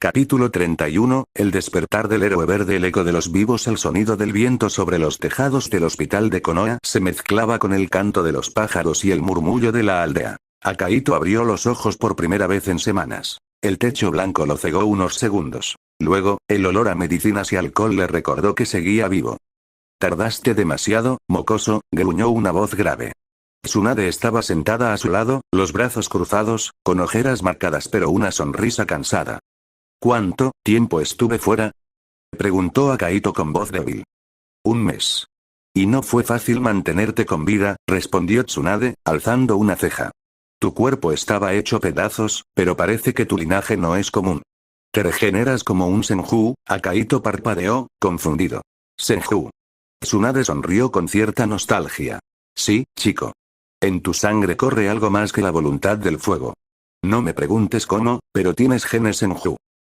Capítulo 31, El despertar del héroe verde. El eco de los vivos. El sonido del viento sobre los tejados del hospital de Konoha se mezclaba con el canto de los pájaros y el murmullo de la aldea. Akahito abrió los ojos por primera vez en semanas. El techo blanco lo cegó unos segundos. Luego, el olor a medicinas y alcohol le recordó que seguía vivo. «Tardaste demasiado, mocoso», gruñó una voz grave. Tsunade estaba sentada a su lado, los brazos cruzados, con ojeras marcadas pero una sonrisa cansada. «¿Cuánto tiempo estuve fuera?», preguntó Akahito con voz débil. «Un mes. Y no fue fácil mantenerte con vida», respondió Tsunade, alzando una ceja. «Tu cuerpo estaba hecho pedazos, pero parece que tu linaje no es común. Te regeneras como un Senju», Akahito parpadeó, confundido. «Senju». Tsunade sonrió con cierta nostalgia. «Sí, chico. En tu sangre corre algo más que la voluntad del fuego. No me preguntes cómo, pero tienes genes Senju.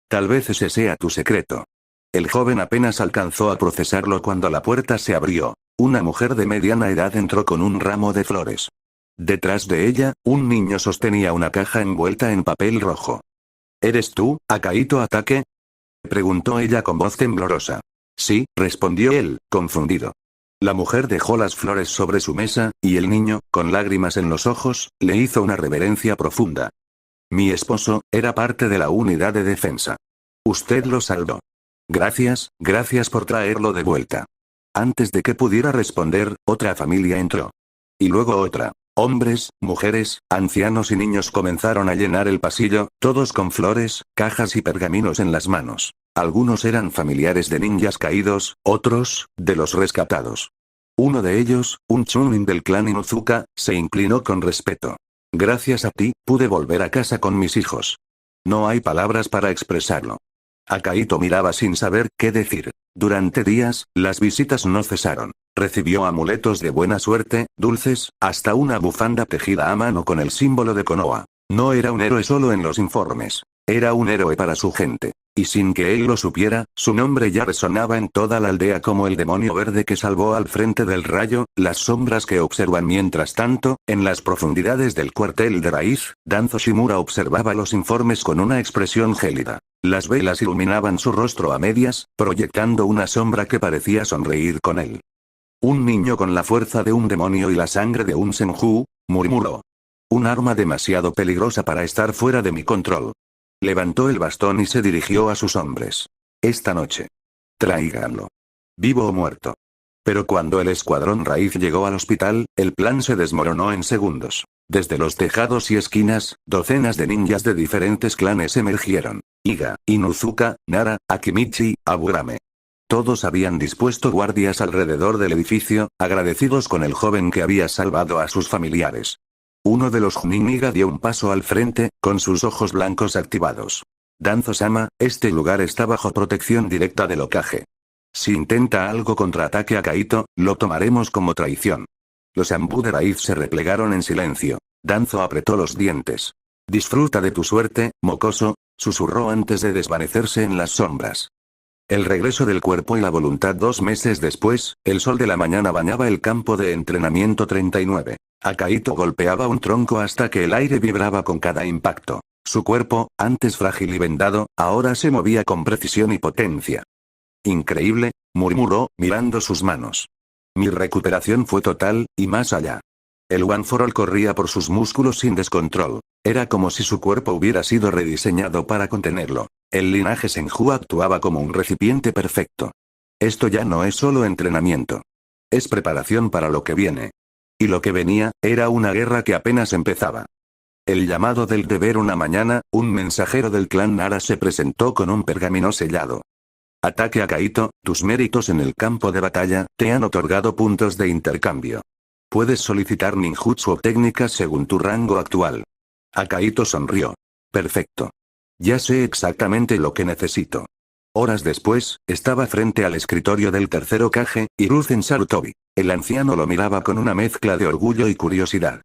Tal vez ese sea tu secreto». El joven apenas alcanzó a procesarlo cuando la puerta se abrió. Una mujer de mediana edad entró con un ramo de flores. Detrás de ella, un niño sostenía una caja envuelta en papel rojo. «¿Eres tú, Akahito Atake?», preguntó ella con voz temblorosa. «Sí», respondió él, confundido. La mujer dejó las flores sobre su mesa, y el niño, con lágrimas en los ojos, le hizo una reverencia profunda. «Mi esposo era parte de la unidad de defensa. Usted lo salvó. Gracias por traerlo de vuelta». Antes de que pudiera responder, otra familia entró. Y luego otra. Hombres, mujeres, ancianos y niños comenzaron a llenar el pasillo, todos con flores, cajas y pergaminos en las manos. Algunos eran familiares de ninjas caídos, otros, de los rescatados. Uno de ellos, un chunin del clan Inuzuka, se inclinó con respeto. «Gracias a ti, pude volver a casa con mis hijos. No hay palabras para expresarlo». Akahito miraba sin saber qué decir. Durante días, las visitas no cesaron. Recibió amuletos de buena suerte, dulces, hasta una bufanda tejida a mano con el símbolo de Konoha. No era un héroe solo en los informes. Era un héroe para su gente. Y sin que él lo supiera, su nombre ya resonaba en toda la aldea como el demonio verde que salvó al frente del rayo. Las sombras que observan. Mientras tanto, en las profundidades del cuartel de raíz, Danzo Shimura observaba los informes con una expresión gélida. Las velas iluminaban su rostro a medias, proyectando una sombra que parecía sonreír con él. «Un niño con la fuerza de un demonio y la sangre de un Senju», murmuró. «Un arma demasiado peligrosa para estar fuera de mi control». Levantó el bastón y se dirigió a sus hombres. «Esta noche. Tráiganlo. Vivo o muerto». Pero cuando el escuadrón raíz llegó al hospital, el plan se desmoronó en segundos. Desde los tejados y esquinas, docenas de ninjas de diferentes clanes emergieron. Iga, Inuzuka, Nara, Akimichi, Aburame. Todos habían dispuesto guardias alrededor del edificio, agradecidos con el joven que había salvado a sus familiares. Uno de los Chunin Iga dio un paso al frente, con sus ojos blancos activados. «Danzo-sama, este lugar está bajo protección directa del Hokage. Si intenta algo contraataque a Akahito, lo tomaremos como traición». Los Anbu de raíz se replegaron en silencio. Danzo apretó los dientes. «Disfruta de tu suerte, mocoso», susurró antes de desvanecerse en las sombras. El regreso del cuerpo y la voluntad. 2 meses después, el sol de la mañana bañaba el campo de entrenamiento 39. Akahito golpeaba un tronco hasta que el aire vibraba con cada impacto. Su cuerpo, antes frágil y vendado, ahora se movía con precisión y potencia. «Increíble», murmuró, mirando sus manos. «Mi recuperación fue total, y más allá». El One for All corría por sus músculos sin descontrol. Era como si su cuerpo hubiera sido rediseñado para contenerlo. El linaje Senju actuaba como un recipiente perfecto. Esto ya no es solo entrenamiento. Es preparación para lo que viene. Y lo que venía, era una guerra que apenas empezaba. El llamado del deber. Una mañana, un mensajero del clan Nara se presentó con un pergamino sellado. «Ataque Akahito, tus méritos en el campo de batalla, te han otorgado puntos de intercambio. Puedes solicitar ninjutsu o técnicas según tu rango actual». Akahito sonrió. «Perfecto. Ya sé exactamente lo que necesito». Horas después, estaba frente al escritorio del tercer Hokage, Hiruzen Sarutobi. El anciano lo miraba con una mezcla de orgullo y curiosidad.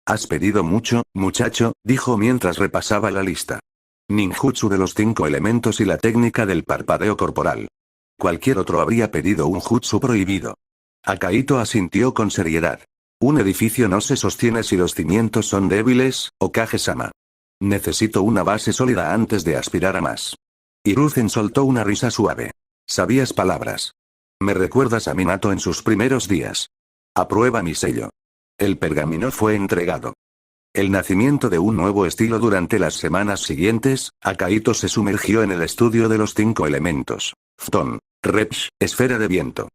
«Has pedido mucho, muchacho», dijo mientras repasaba la lista. «Ninjutsu de los 5 elementos y la técnica del parpadeo corporal. Cualquier otro habría pedido un jutsu prohibido». Akahito asintió con seriedad. «Un edificio no se sostiene si los cimientos son débiles, Hokage-sama. Necesito una base sólida antes de aspirar a más. Hiruzen soltó una risa suave. Sabías palabras. Me recuerdas a Minato en sus primeros días. Aprueba mi sello. El pergamino fue entregado. El nacimiento de un nuevo estilo. Durante las semanas siguientes, Akaito se sumergió en el estudio de los 5 elementos. Phtón, Repsh, esfera de viento.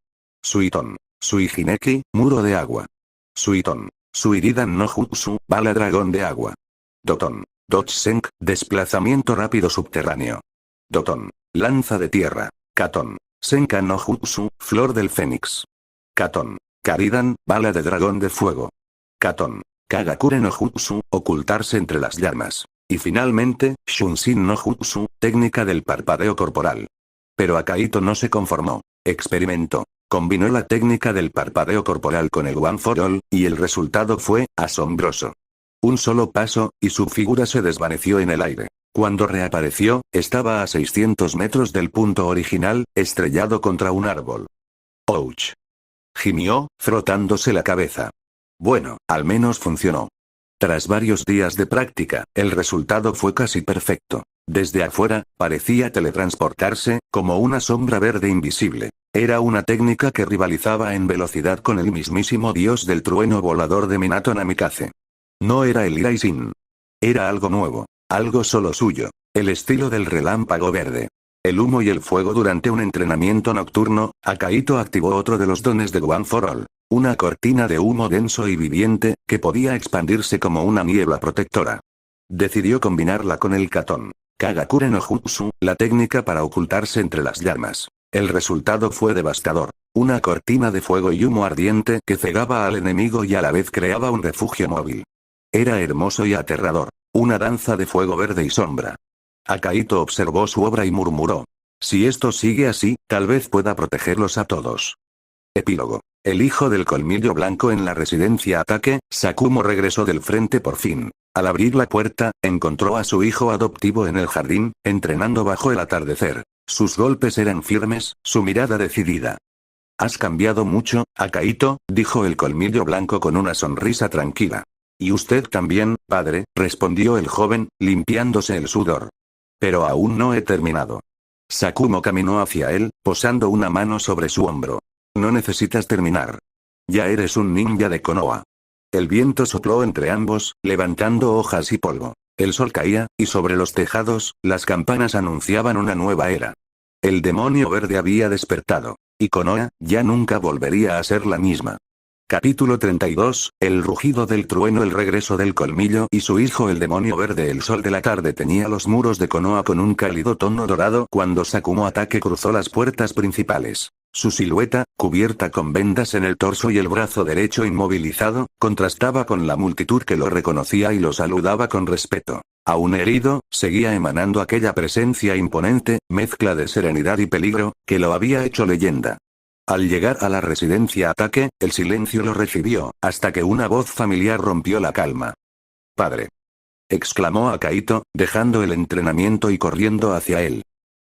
Suiton, Suihineki, muro de agua. Suiton, Suiridan no Jutsu, bala dragón de agua. Doton, Dotsenk, desplazamiento rápido subterráneo. Doton, lanza de tierra. Katon, Senka no Jutsu, flor del fénix. Katon, Karidan, bala de dragón de fuego. Katon, Kagakure no Jutsu, ocultarse entre las llamas. Y finalmente, Shunshin no Jutsu, técnica del parpadeo corporal. Pero Akaito no se conformó. Experimentó. Combinó la técnica del parpadeo corporal con el One for All, y el resultado fue asombroso. Un solo paso, y su figura se desvaneció en el aire. Cuando reapareció, estaba a 600 metros del punto original, estrellado contra un árbol. ¡Ouch! Gimió, frotándose la cabeza. Bueno, al menos funcionó. Tras varios días de práctica, el resultado fue casi perfecto. Desde afuera, parecía teletransportarse, como una sombra verde invisible. Era una técnica que rivalizaba en velocidad con el mismísimo dios del trueno volador de Minato Namikaze. No era el Iraisen. Era algo nuevo. Algo solo suyo. El estilo del relámpago verde. El humo y el fuego. Durante un entrenamiento nocturno, Akaito activó otro de los dones de One for All. Una cortina de humo denso y viviente, que podía expandirse como una niebla protectora. Decidió combinarla con el Katon, Kagakure no Jutsu, la técnica para ocultarse entre las llamas. El resultado fue devastador. Una cortina de fuego y humo ardiente que cegaba al enemigo y a la vez creaba un refugio móvil. Era hermoso y aterrador. Una danza de fuego verde y sombra. Akaito observó su obra y murmuró. Si esto sigue así, tal vez pueda protegerlos a todos. Epílogo. El hijo del colmillo blanco en la residencia Ataque, Sakumo regresó del frente por fin. Al abrir la puerta, encontró a su hijo adoptivo en el jardín, entrenando bajo el atardecer. Sus golpes eran firmes, su mirada decidida. «Has cambiado mucho, Akaito», dijo el colmillo blanco con una sonrisa tranquila. «Y usted también, padre», respondió el joven, limpiándose el sudor. «Pero aún no he terminado». Sakumo caminó hacia él, posando una mano sobre su hombro. «No necesitas terminar. Ya eres un ninja de Konoha». El viento sopló entre ambos, levantando hojas y polvo. El sol caía, y sobre los tejados, las campanas anunciaban una nueva era. El demonio verde había despertado. Y Konoha, ya nunca volvería a ser la misma. Capítulo 32, el rugido del trueno. El regreso del colmillo y su hijo el demonio verde. El sol de la tarde teñía los muros de Konoha con un cálido tono dorado cuando Sakumo Ataque cruzó las puertas principales. Su silueta, cubierta con vendas en el torso y el brazo derecho inmovilizado, contrastaba con la multitud que lo reconocía y lo saludaba con respeto. Aún herido, seguía emanando aquella presencia imponente, mezcla de serenidad y peligro, que lo había hecho leyenda. Al llegar a la residencia Ataque, el silencio lo recibió, hasta que una voz familiar rompió la calma. «Padre», exclamó Akaito, dejando el entrenamiento y corriendo hacia él.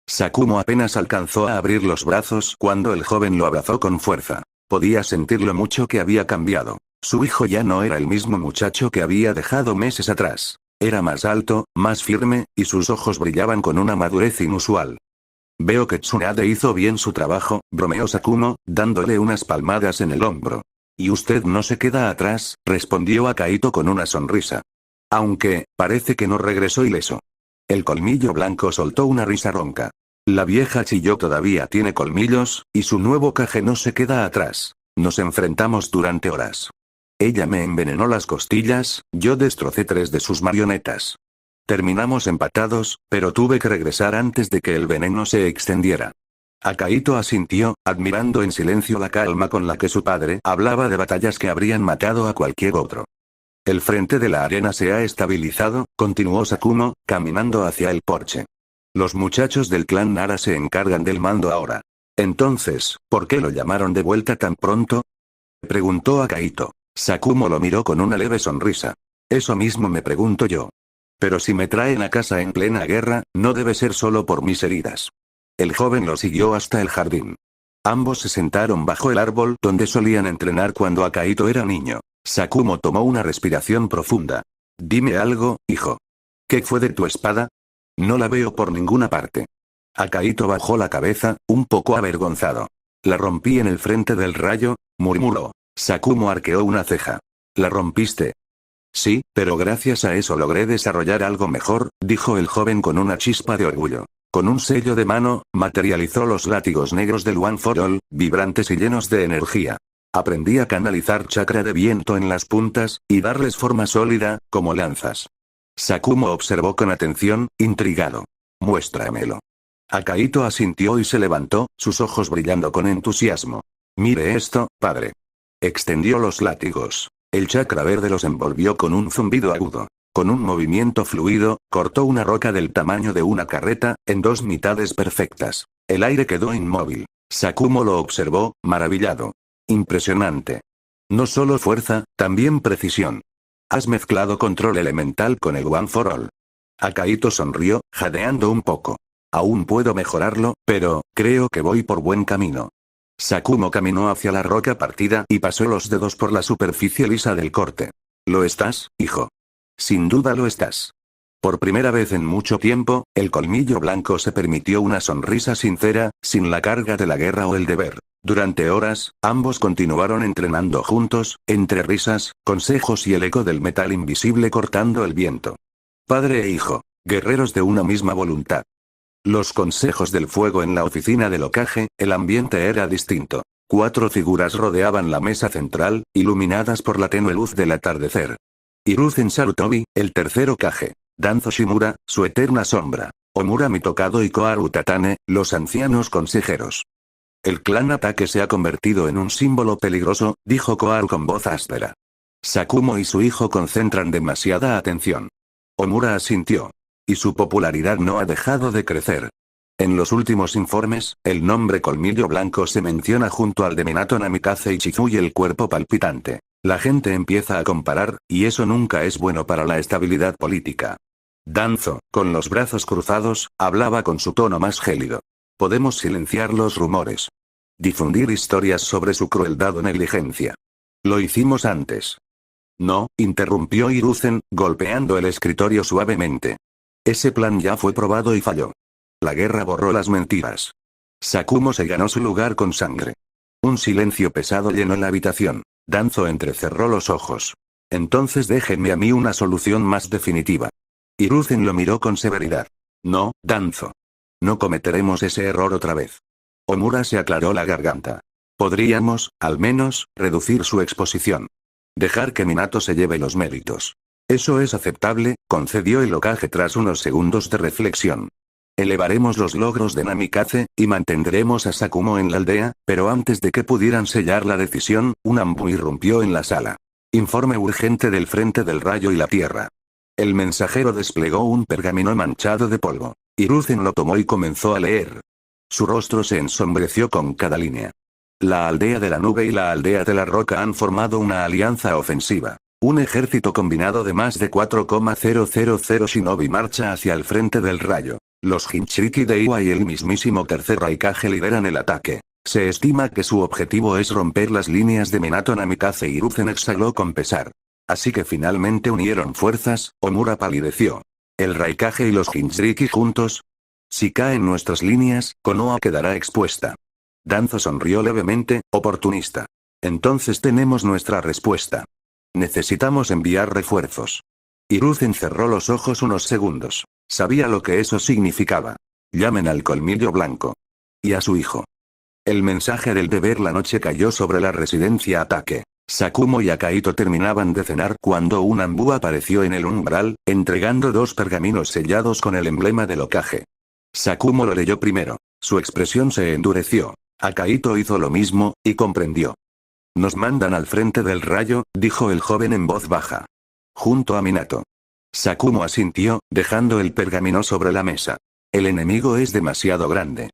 Sakumo apenas alcanzó a abrir los brazos cuando el joven lo abrazó con fuerza. Podía sentir lo mucho que había cambiado. Su hijo ya no era el mismo muchacho que había dejado meses atrás. Era más alto, más firme, y sus ojos brillaban con una madurez inusual. «Veo que Tsunade hizo bien su trabajo», bromeó Sakumo, dándole unas palmadas en el hombro. «Y usted no se queda atrás», respondió Akaito con una sonrisa. «Aunque, parece que no regresó ileso». El colmillo blanco soltó una risa ronca. «La vieja chilló todavía tiene colmillos, y su nuevo Kage no se queda atrás. Nos enfrentamos durante horas. Ella me envenenó las costillas, yo destrocé 3 de sus marionetas. Terminamos empatados, pero tuve que regresar antes de que el veneno se extendiera». Akaito asintió, admirando en silencio la calma con la que su padre hablaba de batallas que habrían matado a cualquier otro. «El frente de la arena se ha estabilizado», continuó Sakumo, caminando hacia el porche. «Los muchachos del clan Nara se encargan del mando ahora». «Entonces, ¿por qué lo llamaron de vuelta tan pronto?», preguntó Akaito. Sakumo lo miró con una leve sonrisa. «Eso mismo me pregunto yo. Pero si me traen a casa en plena guerra, no debe ser solo por mis heridas». El joven lo siguió hasta el jardín. Ambos se sentaron bajo el árbol donde solían entrenar cuando Akaito era niño. Sakumo tomó una respiración profunda. «Dime algo, hijo. ¿Qué fue de tu espada? No la veo por ninguna parte». Akaito bajó la cabeza, un poco avergonzado. La rompí en el frente del rayo, murmuró. Sakumo arqueó una ceja. ¿La rompiste? Sí, pero gracias a eso logré desarrollar algo mejor, dijo el joven con una chispa de orgullo. Con un sello de mano, materializó los látigos negros del One for All, vibrantes y llenos de energía. Aprendí a canalizar chakra de viento en las puntas, y darles forma sólida, como lanzas. Sakumo observó con atención, intrigado. Muéstramelo. Akaito asintió y se levantó, sus ojos brillando con entusiasmo. Mire esto, padre. Extendió los látigos. El chakra verde los envolvió con un zumbido agudo. Con un movimiento fluido, cortó una roca del tamaño de una carreta, en dos mitades perfectas. El aire quedó inmóvil. Sakumo lo observó, maravillado. Impresionante. No solo fuerza, también precisión. Has mezclado control elemental con el One for All. Akaito sonrió, jadeando un poco. Aún puedo mejorarlo, pero, creo que voy por buen camino. Sakumo caminó hacia la roca partida y pasó los dedos por la superficie lisa del corte. ¿Lo estás, hijo? Sin duda lo estás. Por primera vez en mucho tiempo, el colmillo blanco se permitió una sonrisa sincera, sin la carga de la guerra o el deber. Durante horas, ambos continuaron entrenando juntos, entre risas, consejos y el eco del metal invisible cortando el viento. Padre e hijo, guerreros de una misma voluntad. Los consejos del fuego en la oficina del Hokage, el ambiente era distinto. 4 figuras rodeaban la mesa central, iluminadas por la tenue luz del atardecer. Hiruzen Sarutobi, el tercer Hokage. Danzo Shimura, su eterna sombra. Omura Mitokado y Koharu Tatane, los ancianos consejeros. El clan Ataque se ha convertido en un símbolo peligroso, dijo Koharu con voz áspera. Sakumo y su hijo concentran demasiada atención. Omura asintió. Y su popularidad no ha dejado de crecer. En los últimos informes, el nombre Colmillo Blanco se menciona junto al de Minato Namikaze y Chizuru y el cuerpo palpitante. La gente empieza a comparar, y eso nunca es bueno para la estabilidad política. Danzo, con los brazos cruzados, hablaba con su tono más gélido. Podemos silenciar los rumores. Difundir historias sobre su crueldad o negligencia. Lo hicimos antes. No, interrumpió Hiruzen, golpeando el escritorio suavemente. Ese plan ya fue probado y falló. La guerra borró las mentiras. Sakumo se ganó su lugar con sangre. Un silencio pesado llenó la habitación. Danzo entrecerró los ojos. Entonces déjenme a mí una solución más definitiva. Hiruzen lo miró con severidad. No, Danzo. No cometeremos ese error otra vez. Omura se aclaró la garganta. Podríamos, al menos, reducir su exposición. Dejar que Minato se lleve los méritos. Eso es aceptable, concedió el Hokage tras unos segundos de reflexión. Elevaremos los logros de Namikaze, y mantendremos a Sakumo en la aldea, pero antes de que pudieran sellar la decisión, un Ambu irrumpió en la sala. Informe urgente del Frente del Rayo y la Tierra. El mensajero desplegó un pergamino manchado de polvo. Hiruzen lo tomó y comenzó a leer. Su rostro se ensombreció con cada línea. La aldea de la nube y la aldea de la roca han formado una alianza ofensiva. Un ejército combinado de más de 4,000 shinobi marcha hacia el Frente del Rayo. Los Jinchuriki de Iwa y el mismísimo tercer Raikage lideran el ataque. Se estima que su objetivo es romper las líneas de Minato Namikaze y Hiruzen exhaló con pesar. Así que finalmente unieron fuerzas, Omura palideció. ¿El Raikage y los Jinchuriki juntos? Si caen nuestras líneas, Konoha quedará expuesta. Danzo sonrió levemente, oportunista. Entonces tenemos nuestra respuesta. Necesitamos enviar refuerzos. Hiruzen cerró los ojos unos segundos. Sabía lo que eso significaba. Llamen al Colmillo Blanco. Y a su hijo. El mensaje del deber la noche cayó sobre la residencia Ataque. Sakumo y Akaito terminaban de cenar cuando un Ambu apareció en el umbral, entregando 2 pergaminos sellados con el emblema del Hokage. Sakumo lo leyó primero. Su expresión se endureció. Akaito hizo lo mismo, y comprendió. Nos mandan al Frente del Rayo, dijo el joven en voz baja. Junto a Minato. Sakumo asintió, dejando el pergamino sobre la mesa. El enemigo es demasiado grande.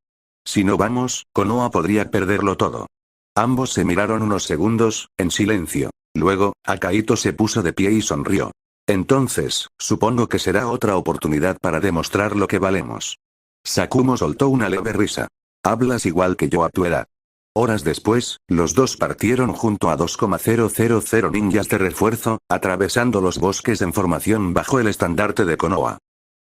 Si no vamos, Konoha podría perderlo todo. Ambos se miraron unos segundos, en silencio. Luego, Akaito se puso de pie y sonrió. Entonces, supongo que será otra oportunidad para demostrar lo que valemos. Sakumo soltó una leve risa. Hablas igual que yo a tu edad. Horas después, los dos partieron junto a 2,000 ninjas de refuerzo, atravesando los bosques en formación bajo el estandarte de Konoha.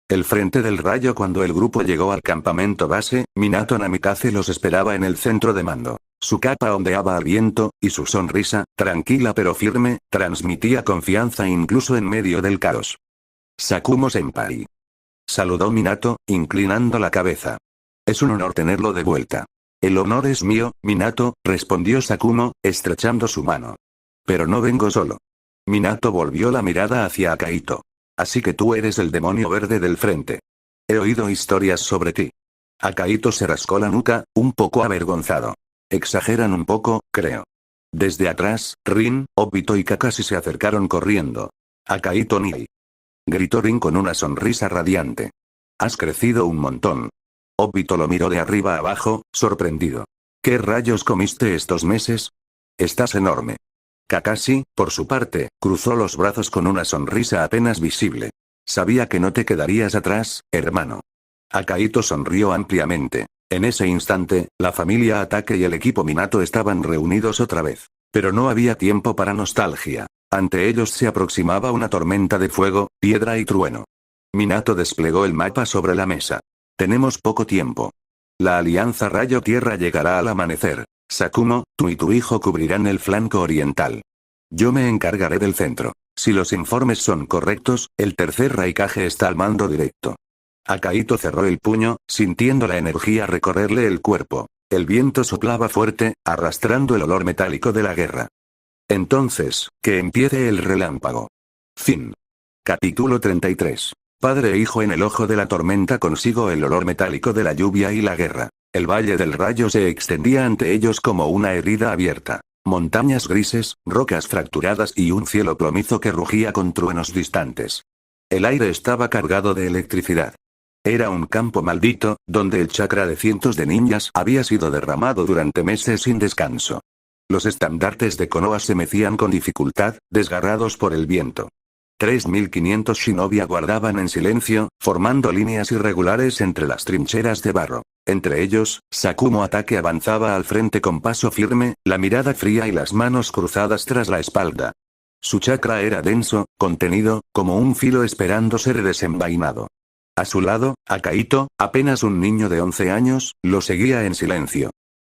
El frente del rayo. Cuando el grupo llegó al campamento base, Minato Namikaze los esperaba en el centro de mando. Su capa ondeaba al viento, y su sonrisa, tranquila pero firme, transmitía confianza incluso en medio del caos. Sakumo-senpai. Saludó Minato, inclinando la cabeza. Es un honor tenerlo de vuelta. El honor es mío, Minato, respondió Sakumo, estrechando su mano. Pero no vengo solo. Minato volvió la mirada hacia Akaito. Así que tú eres el demonio verde del frente. He oído historias sobre ti. Akaito se rascó la nuca, un poco avergonzado. Exageran un poco, creo. Desde atrás, Rin, Obito y Kakashi se acercaron corriendo. Akaito ni. Gritó Rin con una sonrisa radiante. Has crecido un montón. Obito lo miró de arriba abajo, sorprendido. ¿Qué rayos comiste estos meses? Estás enorme. Kakashi, por su parte, cruzó los brazos con una sonrisa apenas visible. Sabía que no te quedarías atrás, hermano. Akaito sonrió ampliamente. En ese instante, la familia Ataque y el equipo Minato estaban reunidos otra vez. Pero no había tiempo para nostalgia. Ante ellos se aproximaba una tormenta de fuego, piedra y trueno. Minato desplegó el mapa sobre la mesa. Tenemos poco tiempo. La alianza Rayo-Tierra llegará al amanecer. Sakumo, tú y tu hijo cubrirán el flanco oriental. Yo me encargaré del centro. Si los informes son correctos, el tercer Raikage está al mando directo. Akaito cerró el puño, sintiendo la energía recorrerle el cuerpo. El viento soplaba fuerte, arrastrando el olor metálico de la guerra. Entonces, que empiece el relámpago. Fin. Capítulo 33. Padre e hijo en el ojo de la tormenta. Consigo el olor metálico de la lluvia y la guerra. El Valle del Rayo se extendía ante ellos como una herida abierta. Montañas grises, rocas fracturadas y un cielo plomizo que rugía con truenos distantes. El aire estaba cargado de electricidad. Era un campo maldito, donde el chakra de cientos de ninjas había sido derramado durante meses sin descanso. Los estandartes de Konoha se mecían con dificultad, desgarrados por el viento. 3500 shinobi aguardaban en silencio, formando líneas irregulares entre las trincheras de barro. Entre ellos, Sakumo Ataque avanzaba al frente con paso firme, la mirada fría y las manos cruzadas tras la espalda. Su chakra era denso, contenido, como un filo esperando ser desenvainado. A su lado, Akaito, apenas un niño de 11 años, lo seguía en silencio.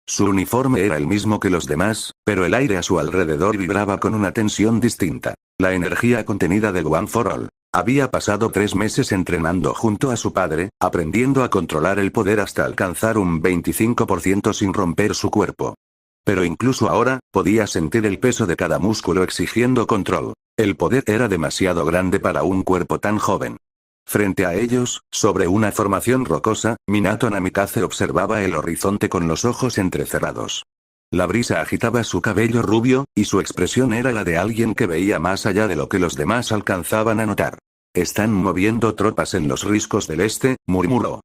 Su uniforme era el mismo que los demás, pero el aire a su alrededor vibraba con una tensión distinta. La energía contenida del One for All. Había pasado 3 meses entrenando junto a su padre, aprendiendo a controlar el poder hasta alcanzar un 25% sin romper su cuerpo. Pero incluso ahora, podía sentir el peso de cada músculo exigiendo control. El poder era demasiado grande para un cuerpo tan joven. Frente a ellos, sobre una formación rocosa, Minato Namikaze observaba el horizonte con los ojos entrecerrados. La brisa agitaba su cabello rubio, y su expresión era la de alguien que veía más allá de lo que los demás alcanzaban a notar. Están moviendo tropas en los riscos del este, murmuró.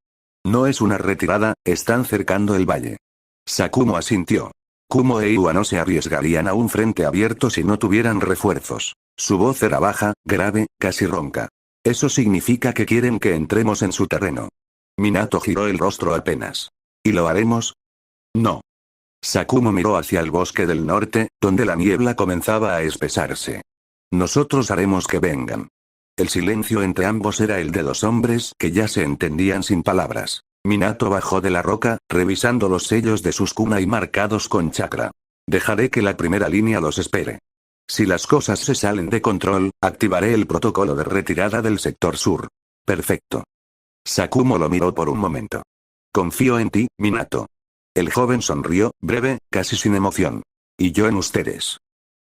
No es una retirada, están cercando el valle. Sakumo asintió. Kumo e Iwa no se arriesgarían a un frente abierto si no tuvieran refuerzos. Su voz era baja, grave, casi ronca. Eso significa que quieren que entremos en su terreno. Minato giró el rostro apenas. ¿Y lo haremos? No. Sakumo miró hacia el bosque del norte, donde la niebla comenzaba a espesarse. Nosotros haremos que vengan. El silencio entre ambos era el de 2 hombres que ya se entendían sin palabras. Minato bajó de la roca, revisando los sellos de sus kunai marcados con chakra. Dejaré que la primera línea los espere. Si las cosas se salen de control, activaré el protocolo de retirada del sector sur. Perfecto. Sakumo lo miró por un momento. Confío en ti, Minato. El joven sonrió, breve, casi sin emoción. Y yo en ustedes.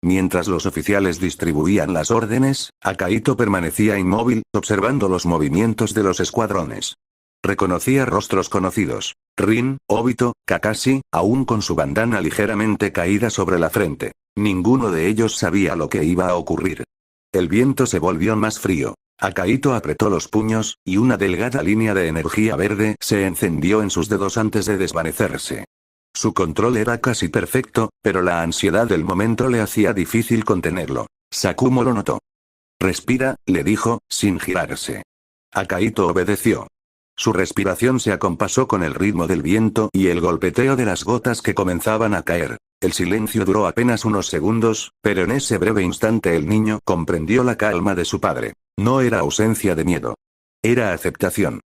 Mientras los oficiales distribuían las órdenes, Akaito permanecía inmóvil, observando los movimientos de los escuadrones. Reconocía rostros conocidos. Rin, Obito, Kakashi, aún con su bandana ligeramente caída sobre la frente. Ninguno de ellos sabía lo que iba a ocurrir. El viento se volvió más frío. Akaito apretó los puños, y una delgada línea de energía verde se encendió en sus dedos antes de desvanecerse. Su control era casi perfecto, pero la ansiedad del momento le hacía difícil contenerlo. Sakumo lo notó. Respira, le dijo, sin girarse. Akaito obedeció. Su respiración se acompasó con el ritmo del viento y el golpeteo de las gotas que comenzaban a caer. El silencio duró apenas unos segundos, pero en ese breve instante el niño comprendió la calma de su padre. No era ausencia de miedo. Era aceptación.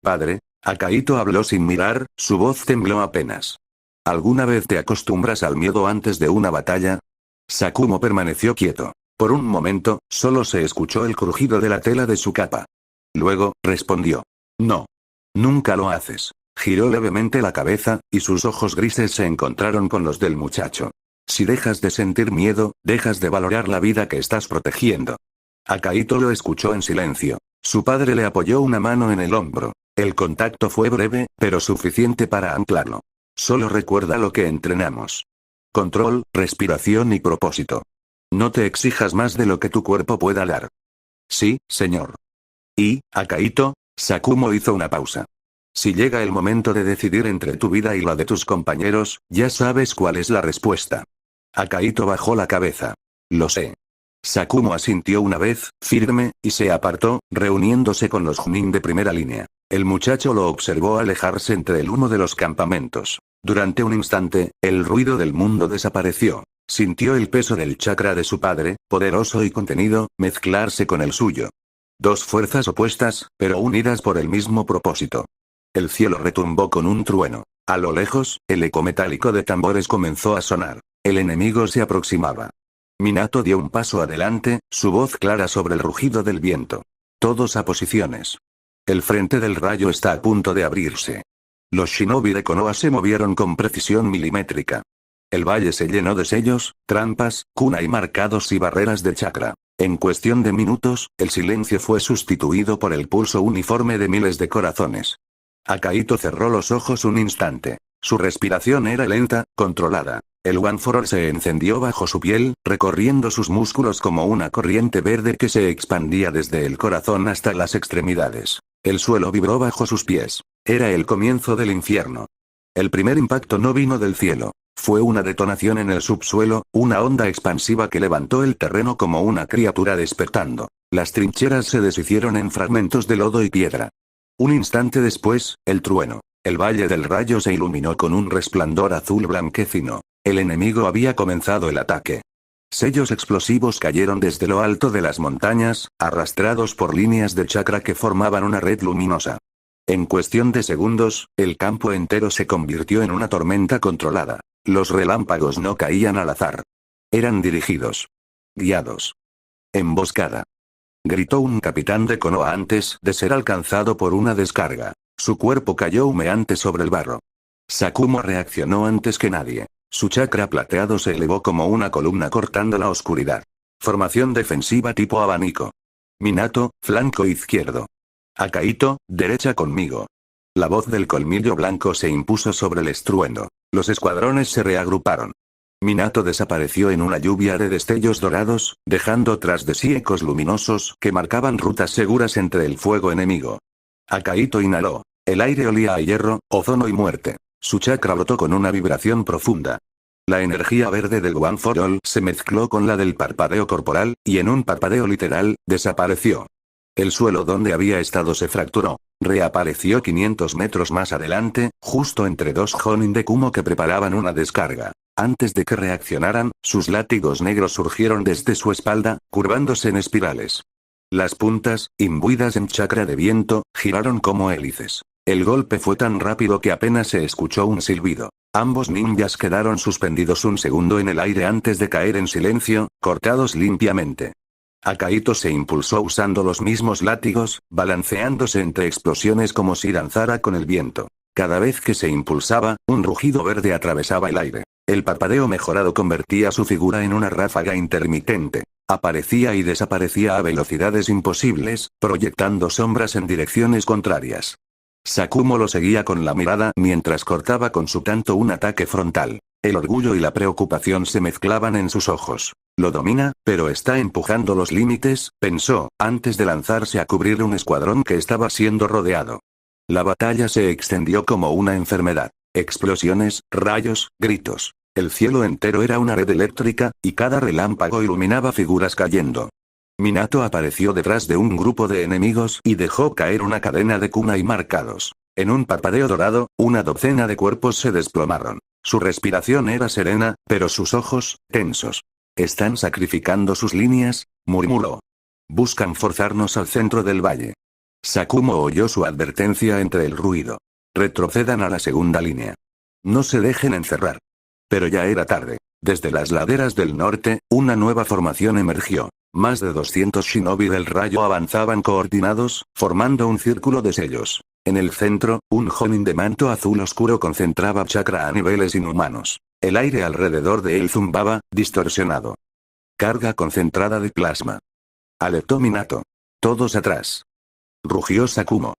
Padre, Akaito habló sin mirar, su voz tembló apenas. ¿Alguna vez te acostumbras al miedo antes de una batalla? Sakumo permaneció quieto. Por un momento, solo se escuchó el crujido de la tela de su capa. Luego, respondió. No. Nunca lo haces. Giró levemente la cabeza, y sus ojos grises se encontraron con los del muchacho. Si dejas de sentir miedo, dejas de valorar la vida que estás protegiendo. Akaito lo escuchó en silencio. Su padre le apoyó una mano en el hombro. El contacto fue breve, pero suficiente para anclarlo. Solo recuerda lo que entrenamos. Control, respiración y propósito. No te exijas más de lo que tu cuerpo pueda dar. Sí, señor. Y, Akaito, Sakumo hizo una pausa. Si llega el momento de decidir entre tu vida y la de tus compañeros, ya sabes cuál es la respuesta. Akaito bajó la cabeza. Lo sé. Sakumo asintió una vez, firme, y se apartó, reuniéndose con los Chunin de primera línea. El muchacho lo observó alejarse entre el humo de los campamentos. Durante un instante, el ruido del mundo desapareció. Sintió el peso del chakra de su padre, poderoso y contenido, mezclarse con el suyo. Dos fuerzas opuestas, pero unidas por el mismo propósito. El cielo retumbó con un trueno. A lo lejos, el eco metálico de tambores comenzó a sonar. El enemigo se aproximaba. Minato dio un paso adelante, su voz clara sobre el rugido del viento. Todos a posiciones. El frente del rayo está a punto de abrirse. Los shinobi de Konoha se movieron con precisión milimétrica. El valle se llenó de sellos, trampas, kunai marcados y barreras de chakra. En cuestión de minutos, el silencio fue sustituido por el pulso uniforme de miles de corazones. Akaito cerró los ojos un instante. Su respiración era lenta, controlada. El One for All se encendió bajo su piel, recorriendo sus músculos como una corriente verde que se expandía desde el corazón hasta las extremidades. El suelo vibró bajo sus pies. Era el comienzo del infierno. El primer impacto no vino del cielo. Fue una detonación en el subsuelo, una onda expansiva que levantó el terreno como una criatura despertando. Las trincheras se deshicieron en fragmentos de lodo y piedra. Un instante después, el trueno. El valle del rayo se iluminó con un resplandor azul blanquecino. El enemigo había comenzado el ataque. Sellos explosivos cayeron desde lo alto de las montañas, arrastrados por líneas de chakra que formaban una red luminosa. En cuestión de segundos, el campo entero se convirtió en una tormenta controlada. Los relámpagos no caían al azar. Eran dirigidos. Guiados. Emboscada. Gritó un capitán de Konoha antes de ser alcanzado por una descarga. Su cuerpo cayó humeante sobre el barro. Sakumo reaccionó antes que nadie. Su chakra plateado se elevó como una columna cortando la oscuridad. Formación defensiva tipo abanico. Minato, flanco izquierdo. Akaito, derecha conmigo. La voz del colmillo blanco se impuso sobre el estruendo. Los escuadrones se reagruparon. Minato desapareció en una lluvia de destellos dorados, dejando tras de sí ecos luminosos que marcaban rutas seguras entre el fuego enemigo. Akaito inhaló. El aire olía a hierro, ozono y muerte. Su chakra brotó con una vibración profunda. La energía verde del One for All se mezcló con la del parpadeo corporal, y en un parpadeo literal, desapareció. El suelo donde había estado se fracturó. Reapareció 500 metros más adelante, justo entre dos Jonin de Kumo que preparaban una descarga. Antes de que reaccionaran, sus látigos negros surgieron desde su espalda, curvándose en espirales. Las puntas, imbuidas en chakra de viento, giraron como hélices. El golpe fue tan rápido que apenas se escuchó un silbido. Ambos ninjas quedaron suspendidos un segundo en el aire antes de caer en silencio, cortados limpiamente. Akaito se impulsó usando los mismos látigos, balanceándose entre explosiones como si danzara con el viento. Cada vez que se impulsaba, un rugido verde atravesaba el aire. El parpadeo mejorado convertía su figura en una ráfaga intermitente. Aparecía y desaparecía a velocidades imposibles, proyectando sombras en direcciones contrarias. Sakumo lo seguía con la mirada mientras cortaba con su canto un ataque frontal. El orgullo y la preocupación se mezclaban en sus ojos. Lo domina, pero está empujando los límites, pensó, antes de lanzarse a cubrir un escuadrón que estaba siendo rodeado. La batalla se extendió como una enfermedad. Explosiones, rayos, gritos. El cielo entero era una red eléctrica, y cada relámpago iluminaba figuras cayendo. Minato apareció detrás de un grupo de enemigos y dejó caer una cadena de kunai marcados. En un parpadeo dorado, una docena de cuerpos se desplomaron. Su respiración era serena, pero sus ojos, tensos. «Están sacrificando sus líneas», murmuró. «Buscan forzarnos al centro del valle». Sakumo oyó su advertencia entre el ruido. Retrocedan a la segunda línea. No se dejen encerrar. Pero ya era tarde. Desde las laderas del norte, una nueva formación emergió. Más de 200 shinobi del rayo avanzaban coordinados, formando un círculo de sellos. En el centro, un jonin de manto azul oscuro concentraba chakra a niveles inhumanos. El aire alrededor de él zumbaba, distorsionado. Carga concentrada de plasma. Alertó Minato. Todos atrás. Rugió Sakumo.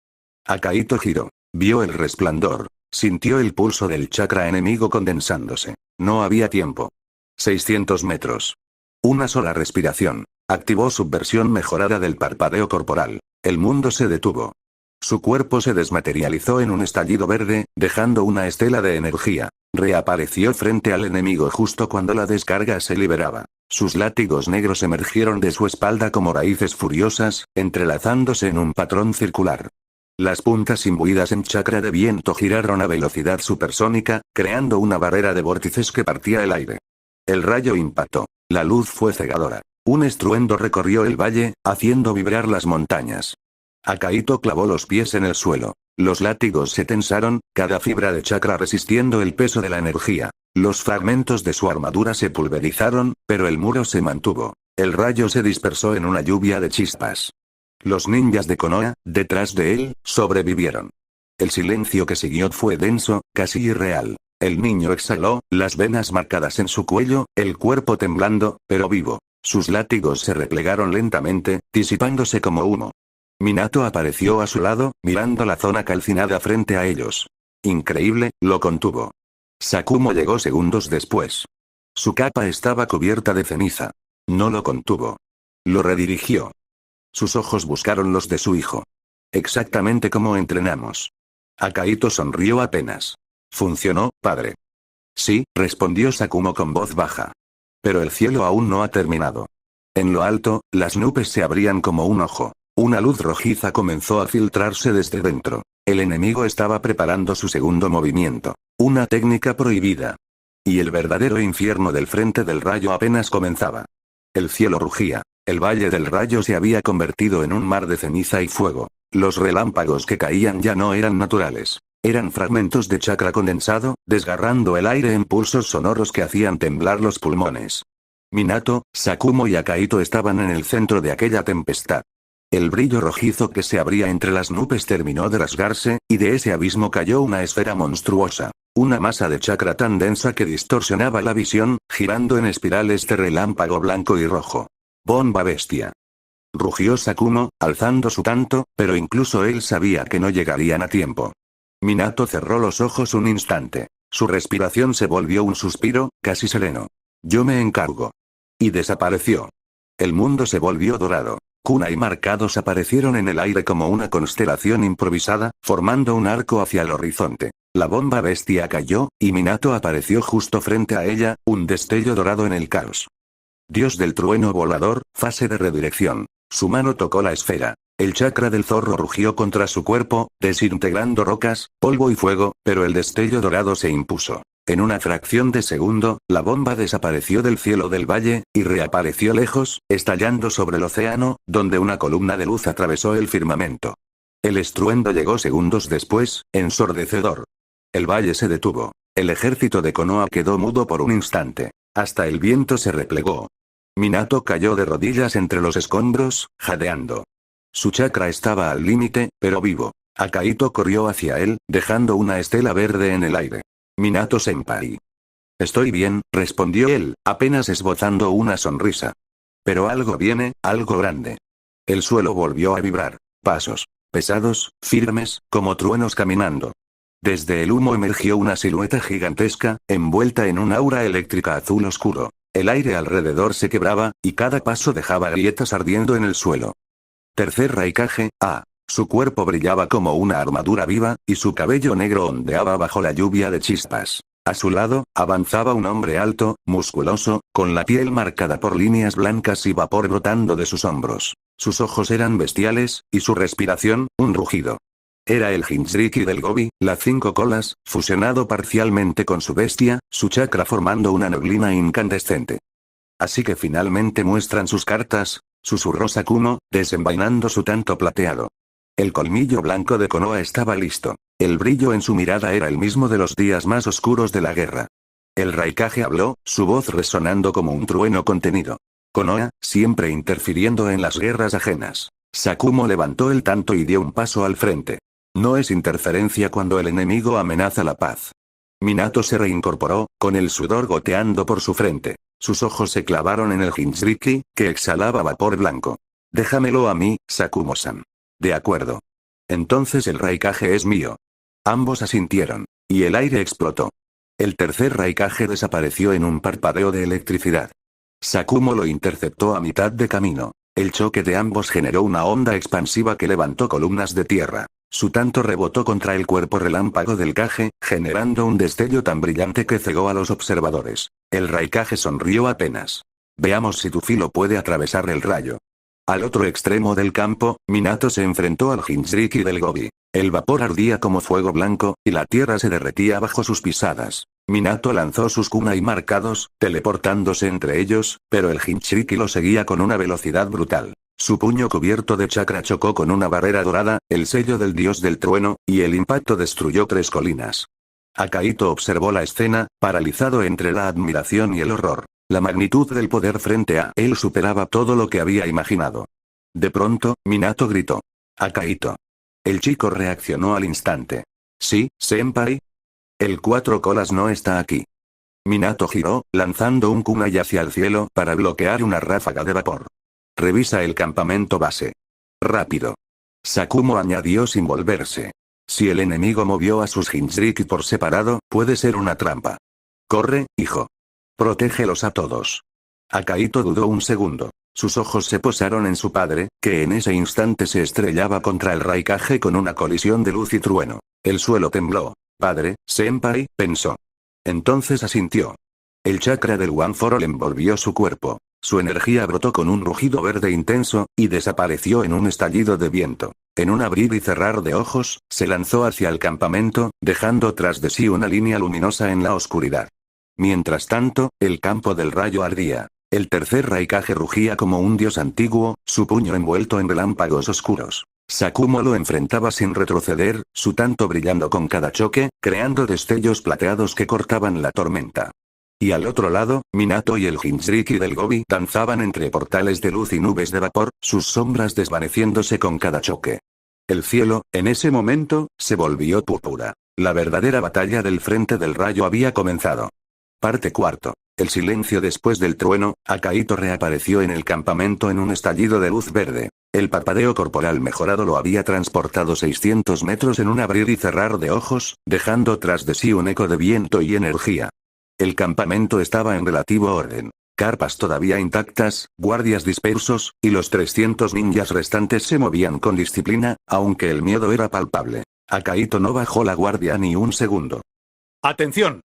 Akaito giró. Vio el resplandor. Sintió el pulso del chakra enemigo condensándose. No había tiempo. 600 metros. Una sola respiración. Activó su versión mejorada del parpadeo corporal. El mundo se detuvo. Su cuerpo se desmaterializó en un estallido verde, dejando una estela de energía. Reapareció frente al enemigo justo cuando la descarga se liberaba. Sus látigos negros emergieron de su espalda como raíces furiosas, entrelazándose en un patrón circular. Las puntas imbuidas en chakra de viento giraron a velocidad supersónica, creando una barrera de vórtices que partía el aire. El rayo impactó. La luz fue cegadora. Un estruendo recorrió el valle, haciendo vibrar las montañas. Akaito clavó los pies en el suelo. Los látigos se tensaron, cada fibra de chakra resistiendo el peso de la energía. Los fragmentos de su armadura se pulverizaron, pero el muro se mantuvo. El rayo se dispersó en una lluvia de chispas. Los ninjas de Konoha, detrás de él, sobrevivieron. El silencio que siguió fue denso, casi irreal. El niño exhaló, las venas marcadas en su cuello, el cuerpo temblando, pero vivo. Sus látigos se replegaron lentamente, disipándose como humo. Minato apareció a su lado, mirando la zona calcinada frente a ellos. Increíble, lo contuvo. Sakumo llegó segundos después. Su capa estaba cubierta de ceniza. No lo contuvo. Lo redirigió. Sus ojos buscaron los de su hijo. Exactamente como entrenamos. Akaito sonrió apenas. ¿Funcionó, padre? Sí, respondió Sakumo con voz baja. Pero el cielo aún no ha terminado. En lo alto, las nubes se abrían como un ojo. Una luz rojiza comenzó a filtrarse desde dentro. El enemigo estaba preparando su segundo movimiento. Una técnica prohibida. Y el verdadero infierno del frente del rayo apenas comenzaba. El cielo rugía. El valle del rayo se había convertido en un mar de ceniza y fuego. Los relámpagos que caían ya no eran naturales. Eran fragmentos de chakra condensado, desgarrando el aire en pulsos sonoros que hacían temblar los pulmones. Minato, Sakumo y Akaito estaban en el centro de aquella tempestad. El brillo rojizo que se abría entre las nubes terminó de rasgarse, y de ese abismo cayó una esfera monstruosa. Una masa de chakra tan densa que distorsionaba la visión, girando en espirales de relámpago blanco y rojo. ¡Bomba bestia! Rugió Sakumo, alzando su tanto, pero incluso él sabía que no llegarían a tiempo. Minato cerró los ojos un instante. Su respiración se volvió un suspiro, casi sereno. Yo me encargo. Y desapareció. El mundo se volvió dorado. Kunai marcados aparecieron en el aire como una constelación improvisada, formando un arco hacia el horizonte. La bomba bestia cayó, y Minato apareció justo frente a ella, un destello dorado en el caos. Dios del trueno volador, fase de redirección. Su mano tocó la esfera. El chakra del zorro rugió contra su cuerpo, desintegrando rocas, polvo y fuego, pero el destello dorado se impuso. En una fracción de segundo, la bomba desapareció del cielo del valle, y reapareció lejos, estallando sobre el océano, donde una columna de luz atravesó el firmamento. El estruendo llegó segundos después, ensordecedor. El valle se detuvo. El ejército de Konoha quedó mudo por un instante. Hasta el viento se replegó. Minato cayó de rodillas entre los escombros, jadeando. Su chakra estaba al límite, pero vivo. Akaito corrió hacia él, dejando una estela verde en el aire. Minato-senpai. Estoy bien, respondió él, apenas esbozando una sonrisa. Pero algo viene, algo grande. El suelo volvió a vibrar. Pasos. Pesados, firmes, como truenos caminando. Desde el humo emergió una silueta gigantesca, envuelta en un aura eléctrica azul oscuro. El aire alrededor se quebraba, y cada paso dejaba grietas ardiendo en el suelo. Tercer Raikage, Su cuerpo brillaba como una armadura viva, y su cabello negro ondeaba bajo la lluvia de chispas. A su lado, avanzaba un hombre alto, musculoso, con la piel marcada por líneas blancas y vapor brotando de sus hombros. Sus ojos eran bestiales, y su respiración, un rugido. Era el Jinchuriki del Gobi, las 5 colas, fusionado parcialmente con su bestia, su chakra formando una neblina incandescente. Así que finalmente muestran sus cartas, susurró Sakumo, desenvainando su tanto plateado. El colmillo blanco de Konoha estaba listo. El brillo en su mirada era el mismo de los días más oscuros de la guerra. El Raikage habló, su voz resonando como un trueno contenido. Konoha, siempre interfiriendo en las guerras ajenas. Sakumo levantó el tanto y dio un paso al frente. No es interferencia cuando el enemigo amenaza la paz. Minato se reincorporó, con el sudor goteando por su frente. Sus ojos se clavaron en el Jinchuriki, que exhalaba vapor blanco. Déjamelo a mí, Sakumo-san. De acuerdo. Entonces el Raikage es mío. Ambos asintieron. Y el aire explotó. El tercer Raikage desapareció en un parpadeo de electricidad. Sakumo lo interceptó a mitad de camino. El choque de ambos generó una onda expansiva que levantó columnas de tierra. Su tanto rebotó contra el cuerpo relámpago del Kage, generando un destello tan brillante que cegó a los observadores. El Raikage sonrió apenas. Veamos si tu filo puede atravesar el rayo. Al otro extremo del campo, Minato se enfrentó al Jinchuriki del Gobi. El vapor ardía como fuego blanco, y la tierra se derretía bajo sus pisadas. Minato lanzó sus kunai marcados, teleportándose entre ellos, pero el Jinchuriki lo seguía con una velocidad brutal. Su puño cubierto de chakra chocó con una barrera dorada, el sello del dios del trueno, y el impacto destruyó 3 colinas. Akaito observó la escena, paralizado entre la admiración y el horror. La magnitud del poder frente a él superaba todo lo que había imaginado. De pronto, Minato gritó. ¡Akaito! El chico reaccionó al instante. ¿Sí, senpai? El 4 colas no está aquí. Minato giró, lanzando un kunai hacia el cielo para bloquear una ráfaga de vapor. Revisa el campamento base. Rápido. Sakumo añadió sin volverse. Si el enemigo movió a sus Jinchuriki por separado, puede ser una trampa. Corre, hijo. Protégelos a todos. Akaito dudó un segundo. Sus ojos se posaron en su padre, que en ese instante se estrellaba contra el Raikage con una colisión de luz y trueno. El suelo tembló. Padre, senpai, pensó. Entonces asintió. El chakra del One for All envolvió su cuerpo. Su energía brotó con un rugido verde intenso, y desapareció en un estallido de viento. En un abrir y cerrar de ojos, se lanzó hacia el campamento, dejando tras de sí una línea luminosa en la oscuridad. Mientras tanto, el campo del rayo ardía. El tercer Raikage rugía como un dios antiguo, su puño envuelto en relámpagos oscuros. Sakumo lo enfrentaba sin retroceder, su tanto brillando con cada choque, creando destellos plateados que cortaban la tormenta. Y al otro lado, Minato y el Jinchuriki del Gobi danzaban entre portales de luz y nubes de vapor, sus sombras desvaneciéndose con cada choque. El cielo, en ese momento, se volvió púrpura. La verdadera batalla del frente del rayo había comenzado. Parte 4. El silencio después del trueno, Akaito reapareció en el campamento en un estallido de luz verde. El parpadeo corporal mejorado lo había transportado 600 metros en un abrir y cerrar de ojos, dejando tras de sí un eco de viento y energía. El campamento estaba en relativo orden. Carpas todavía intactas, guardias dispersos, y los 300 ninjas restantes se movían con disciplina, aunque el miedo era palpable. Akaito no bajó la guardia ni un segundo. ¡Atención!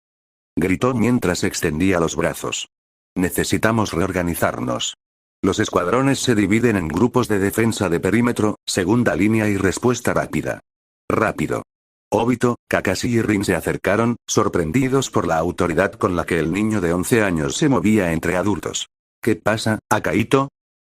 Gritó mientras extendía los brazos. Necesitamos reorganizarnos. Los escuadrones se dividen en grupos de defensa de perímetro, segunda línea y respuesta rápida. Rápido. Obito, Kakashi y Rin se acercaron, sorprendidos por la autoridad con la que el niño de 11 años se movía entre adultos. ¿Qué pasa, Akaito?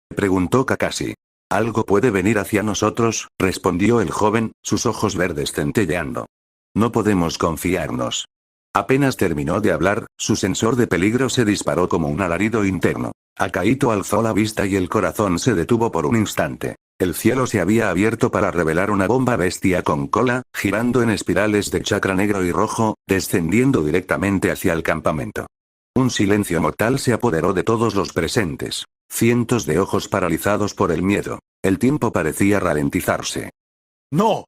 Preguntó Kakashi. Algo puede venir hacia nosotros, respondió el joven, sus ojos verdes centelleando. No podemos confiarnos. Apenas terminó de hablar, su sensor de peligro se disparó como un alarido interno. Akaito alzó la vista y el corazón se detuvo por un instante. El cielo se había abierto para revelar una bomba bestia con cola, girando en espirales de chakra negro y rojo, descendiendo directamente hacia el campamento. Un silencio mortal se apoderó de todos los presentes. Cientos de ojos paralizados por el miedo. El tiempo parecía ralentizarse. ¡No!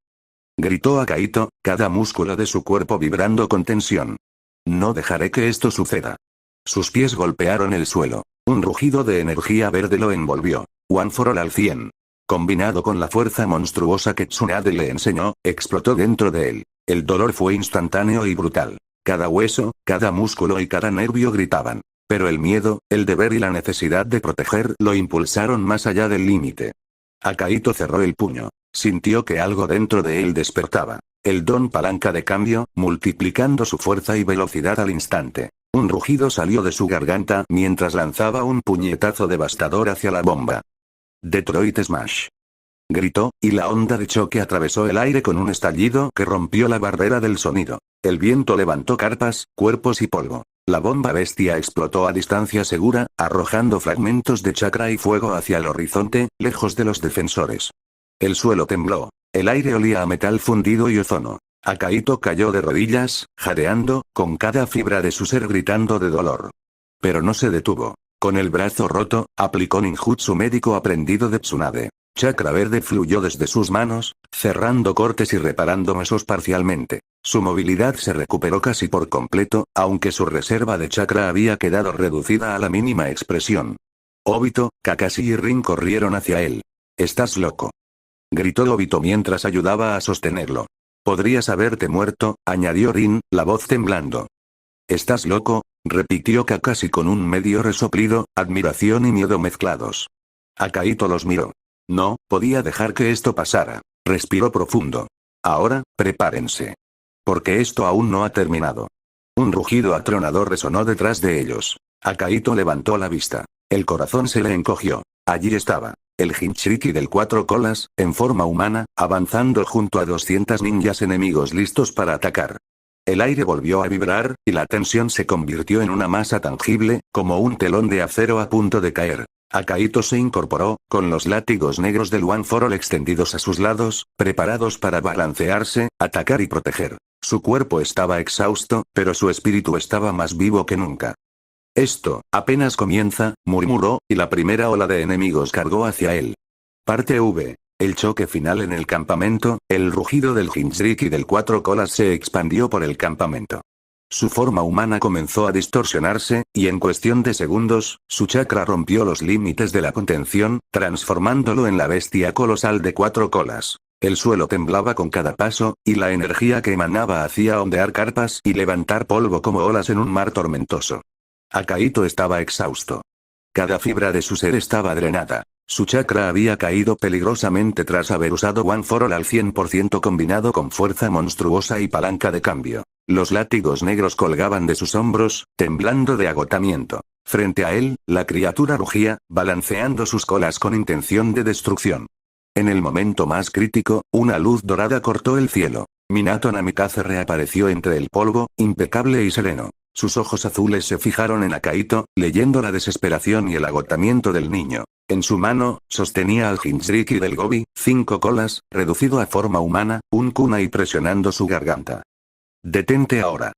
Gritó Akaito, cada músculo de su cuerpo vibrando con tensión. No dejaré que esto suceda. Sus pies golpearon el suelo. Un rugido de energía verde lo envolvió. One for All al 100. Combinado con la fuerza monstruosa que Tsunade le enseñó, explotó dentro de él. El dolor fue instantáneo y brutal. Cada hueso, cada músculo y cada nervio gritaban. Pero el miedo, el deber y la necesidad de proteger lo impulsaron más allá del límite. Akaito cerró el puño. Sintió que algo dentro de él despertaba. El don palanca de cambio, multiplicando su fuerza y velocidad al instante. Un rugido salió de su garganta mientras lanzaba un puñetazo devastador hacia la bomba. Detroit Smash. Gritó, y la onda de choque atravesó el aire con un estallido que rompió la barrera del sonido. El viento levantó carpas, cuerpos y polvo. La bomba bestia explotó a distancia segura, arrojando fragmentos de chakra y fuego hacia el horizonte, lejos de los defensores. El suelo tembló. El aire olía a metal fundido y ozono. Akaito cayó de rodillas, jadeando, con cada fibra de su ser gritando de dolor. Pero no se detuvo. Con el brazo roto, aplicó ninjutsu médico aprendido de Tsunade. Chakra verde fluyó desde sus manos, cerrando cortes y reparando huesos parcialmente. Su movilidad se recuperó casi por completo, aunque su reserva de chakra había quedado reducida a la mínima expresión. Obito, Kakashi y Rin corrieron hacia él. «¡Estás loco!», gritó Obito mientras ayudaba a sostenerlo. «Podrías haberte muerto», añadió Rin, la voz temblando. «¿Estás loco?», repitió Kakashi con un medio resoplido, admiración y miedo mezclados. Akaito los miró. No podía dejar que esto pasara. Respiró profundo. «Ahora, prepárense. Porque esto aún no ha terminado». Un rugido atronador resonó detrás de ellos. Akaito levantó la vista. El corazón se le encogió. Allí estaba. El Jinchuriki del cuatro colas, en forma humana, avanzando junto a 200 ninjas enemigos listos para atacar. El aire volvió a vibrar, y la tensión se convirtió en una masa tangible, como un telón de acero a punto de caer. Akaito se incorporó, con los látigos negros del One for All extendidos a sus lados, preparados para balancearse, atacar y proteger. Su cuerpo estaba exhausto, pero su espíritu estaba más vivo que nunca. «Esto, apenas comienza», murmuró, y la primera ola de enemigos cargó hacia él. Parte V. El choque final en el campamento, el rugido del Jinchuriki del cuatro colas se expandió por el campamento. Su forma humana comenzó a distorsionarse, y en cuestión de segundos, su chakra rompió los límites de la contención, transformándolo en la bestia colosal de cuatro colas. El suelo temblaba con cada paso, y la energía que emanaba hacía ondear carpas y levantar polvo como olas en un mar tormentoso. Akaito estaba exhausto. Cada fibra de su ser estaba drenada. Su chakra había caído peligrosamente tras haber usado One for All al 100% combinado con fuerza monstruosa y palanca de cambio. Los látigos negros colgaban de sus hombros, temblando de agotamiento. Frente a él, la criatura rugía, balanceando sus colas con intención de destrucción. En el momento más crítico, una luz dorada cortó el cielo. Minato Namikaze reapareció entre el polvo, impecable y sereno. Sus ojos azules se fijaron en Akaito, leyendo la desesperación y el agotamiento del niño. En su mano, sostenía al Jinchuriki del Gobi, 5 colas, reducido a forma humana, un kunai presionando su garganta. «Detente ahora»,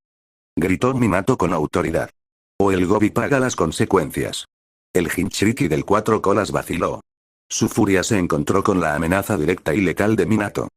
gritó Minato con autoridad. «O el Gobi paga las consecuencias». El Jinchuriki del cuatro colas vaciló. Su furia se encontró con la amenaza directa y letal de Minato.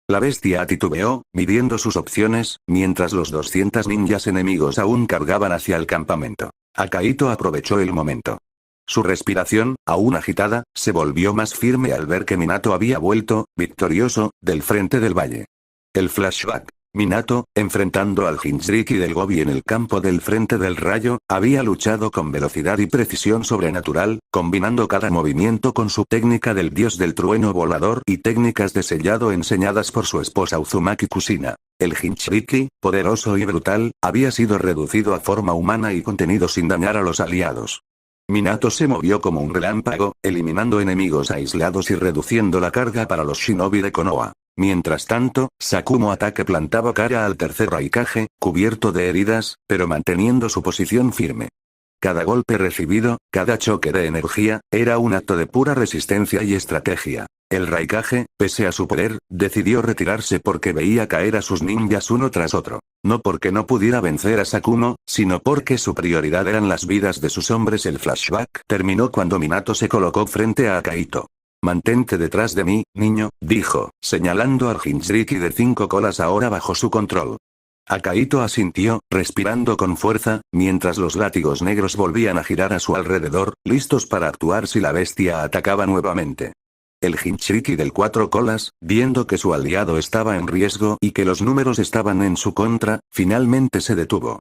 La bestia titubeó, midiendo sus opciones, mientras los 200 ninjas enemigos aún cargaban hacia el campamento. Akaito aprovechó el momento. Su respiración, aún agitada, se volvió más firme al ver que Minato había vuelto, victorioso, del frente del valle. El flashback. Minato, enfrentando al Jinchuriki del Gobi en el campo del frente del rayo, había luchado con velocidad y precisión sobrenatural, combinando cada movimiento con su técnica del dios del trueno volador y técnicas de sellado enseñadas por su esposa Uzumaki Kushina. El Jinchuriki, poderoso y brutal, había sido reducido a forma humana y contenido sin dañar a los aliados. Minato se movió como un relámpago, eliminando enemigos aislados y reduciendo la carga para los shinobi de Konoha. Mientras tanto, Sakumo Atake plantaba cara al tercer Raikage, cubierto de heridas, pero manteniendo su posición firme. Cada golpe recibido, cada choque de energía, era un acto de pura resistencia y estrategia. El Raikage, pese a su poder, decidió retirarse porque veía caer a sus ninjas uno tras otro. No porque no pudiera vencer a Sakumo, sino porque su prioridad eran las vidas de sus hombres. El flashback terminó cuando Minato se colocó frente a Akaito. «Mantente detrás de mí, niño», dijo, señalando al Jinchuriki de 5 colas ahora bajo su control. Akaito asintió, respirando con fuerza, mientras los látigos negros volvían a girar a su alrededor, listos para actuar si la bestia atacaba nuevamente. El Jinchuriki del cuatro colas, viendo que su aliado estaba en riesgo y que los números estaban en su contra, finalmente se detuvo.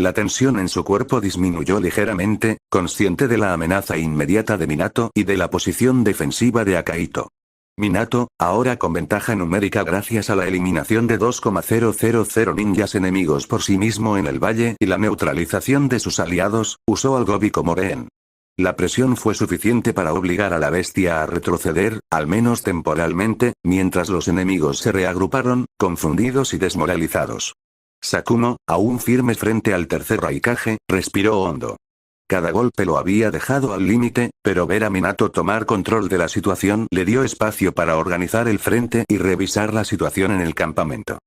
La tensión en su cuerpo disminuyó ligeramente, consciente de la amenaza inmediata de Minato y de la posición defensiva de Akaito. Minato, ahora con ventaja numérica gracias a la eliminación de 2,000 ninjas enemigos por sí mismo en el valle y la neutralización de sus aliados, usó al Gobi como rehén. La presión fue suficiente para obligar a la bestia a retroceder, al menos temporalmente, mientras los enemigos se reagruparon, confundidos y desmoralizados. Sakumo, aún firme frente al tercer Raikage, respiró hondo. Cada golpe lo había dejado al límite, pero ver a Minato tomar control de la situación le dio espacio para organizar el frente y revisar la situación en el campamento.